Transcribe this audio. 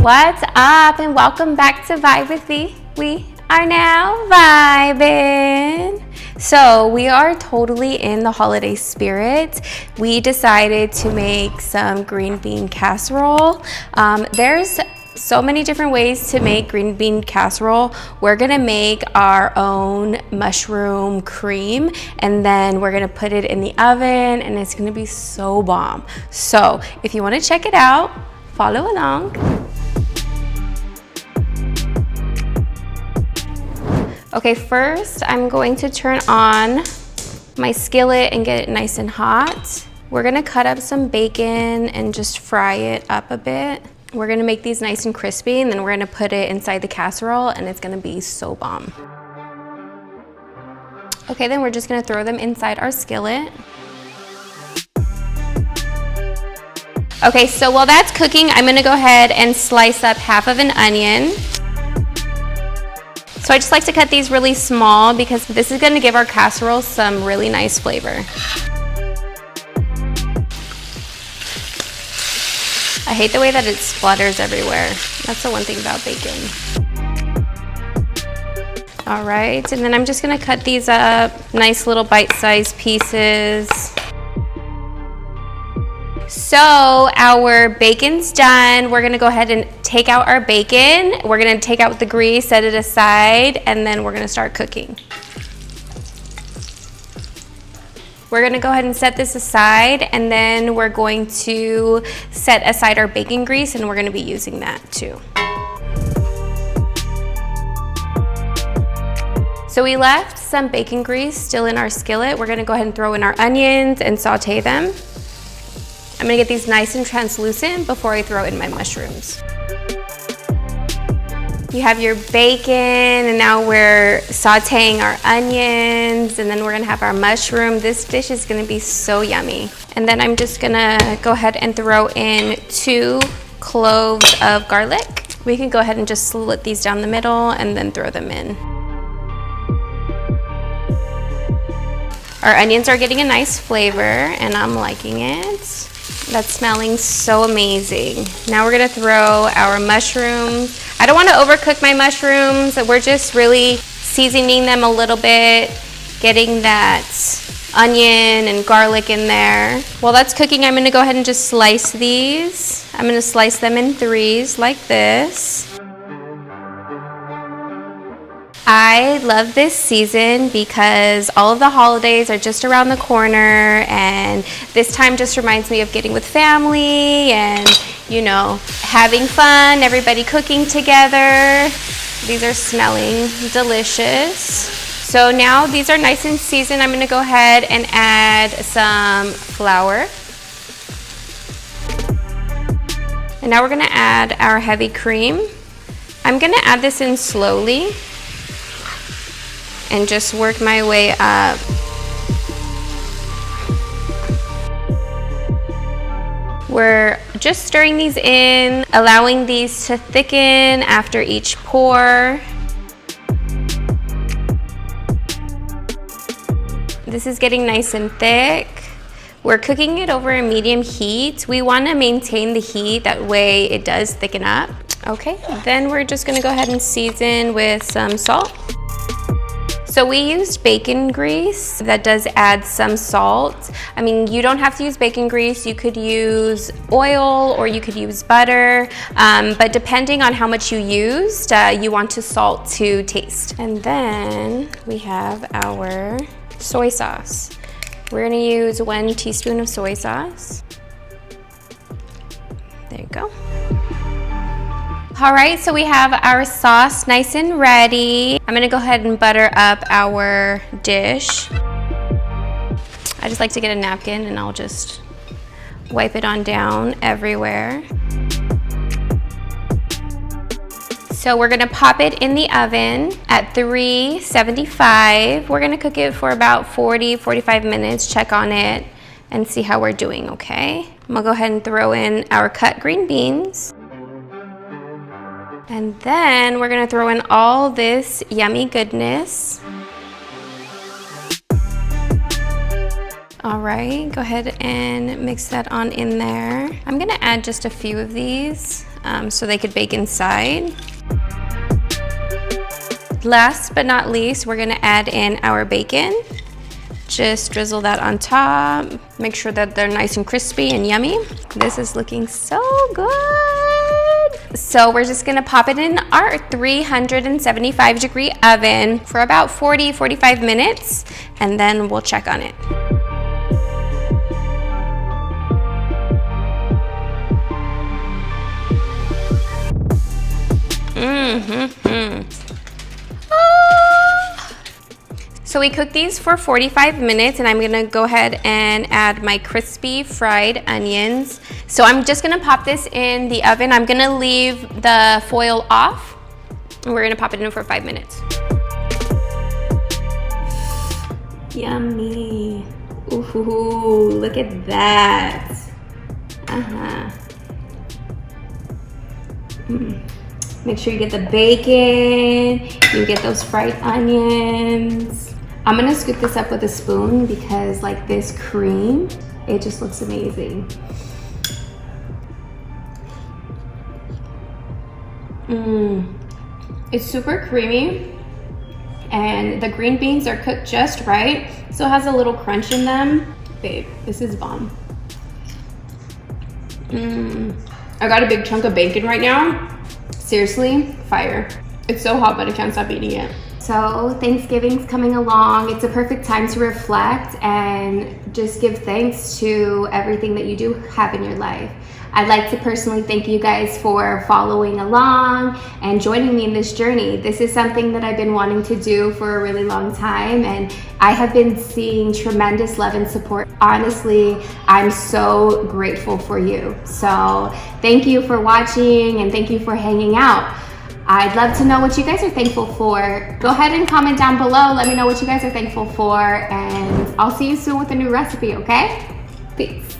What's up and welcome back to Vibe with V. We are now vibing. So we are totally in the holiday spirit. We decided to make some green bean casserole. There's so many different ways to make green bean casserole. We're gonna make our own mushroom cream and then we're gonna put it in the oven and it's gonna be so bomb. So if you wanna check it out, follow along. Okay, first I'm going to turn on my skillet and get it nice and hot. We're gonna cut up some bacon and just fry it up a bit. We're gonna make these nice and crispy and then we're gonna put it inside the casserole and it's gonna be so bomb. Okay, then we're just gonna throw them inside our skillet. Okay, so while that's cooking, I'm gonna go ahead and slice up half of an onion. So I just like to cut these really small because this is gonna give our casserole some really nice flavor. I hate the way that it splatters everywhere. That's the one thing about bacon. All right, and then I'm just gonna cut these up, nice little bite-sized pieces. So our bacon's done. We're gonna go ahead and take out our bacon. We're gonna take out the grease, set it aside, and then we're gonna start cooking. We're gonna go ahead and set this aside, and then we're going to set aside our bacon grease, and we're gonna be using that too. So we left some bacon grease still in our skillet. We're gonna go ahead and throw in our onions and saute them. I'm gonna get these nice and translucent before I throw in my mushrooms. You have your bacon, and now we're sauteing our onions, and then we're gonna have our mushroom. This dish is gonna be so yummy. And then I'm just gonna go ahead and throw in 2 cloves of garlic. We can go ahead and just slit these down the middle and then throw them in. Our onions are getting a nice flavor, and I'm liking it. That's smelling so amazing. Now we're gonna throw our mushrooms. I don't wanna overcook my mushrooms. We're just really seasoning them a little bit, getting that onion and garlic in there. While that's cooking, I'm gonna go ahead and just slice these. I'm gonna slice them in 3s like this. I love this season because all of the holidays are just around the corner, and this time just reminds me of getting with family and, you know, having fun, everybody cooking together. These are smelling delicious. So now these are nice and seasoned. I'm gonna go ahead and add some flour. And now we're gonna add our heavy cream. I'm gonna add this in slowly and just work my way up. We're just stirring these in, allowing these to thicken after each pour. This is getting nice and thick. We're cooking it over a medium heat. We want to maintain the heat, that way it does thicken up. Okay, then we're just gonna go ahead and season with some salt. So we used bacon grease. That does add some salt. I mean, you don't have to use bacon grease. You could use oil or you could use butter, but depending on how much you used, you want to salt to taste. And then we have our soy sauce. We're gonna use 1 teaspoon of soy sauce. There you go. All right, so we have our sauce nice and ready. I'm gonna go ahead and butter up our dish. I just like to get a napkin and I'll just wipe it on down everywhere. So we're gonna pop it in the oven at 375. We're gonna cook it for about 40-45 minutes, check on it and see how we're doing, okay? I'm gonna go ahead and throw in our cut green beans. And then we're gonna throw in all this yummy goodness. All right, go ahead and mix that on in there. I'm gonna add just a few of these. so they could bake inside. Last but not least, we're gonna add in our bacon. Just drizzle that on top. Make sure that they're nice and crispy and yummy. This is looking so good. So we're just gonna pop it in our 375-degree oven for about 40-45 minutes, and then we'll check on it. So we cooked these for 45 minutes, and I'm gonna go ahead and add my crispy fried onions. So I'm just gonna pop this in the oven. I'm gonna leave the foil off, and we're gonna pop it in for 5 minutes. Yummy. Ooh, look at that. Make sure you get the bacon, you get those fried onions. I'm gonna scoop this up with a spoon because like this cream, it just looks amazing. It's super creamy, and the green beans are cooked just right, so it has a little crunch in them. Babe, this is bomb. I got a big chunk of bacon right now. Seriously, fire. It's so hot, but I can't stop eating it. So Thanksgiving's coming along. It's a perfect time to reflect and just give thanks to everything that you do have in your life. I'd like to personally thank you guys for following along and joining me in this journey. This is something that I've been wanting to do for a really long time, and I have been seeing tremendous love and support. Honestly, I'm so grateful for you. So thank you for watching, and thank you for hanging out. I'd love to know what you guys are thankful for. Go ahead and comment down below. Let me know what you guys are thankful for, and I'll see you soon with a new recipe, okay? Peace.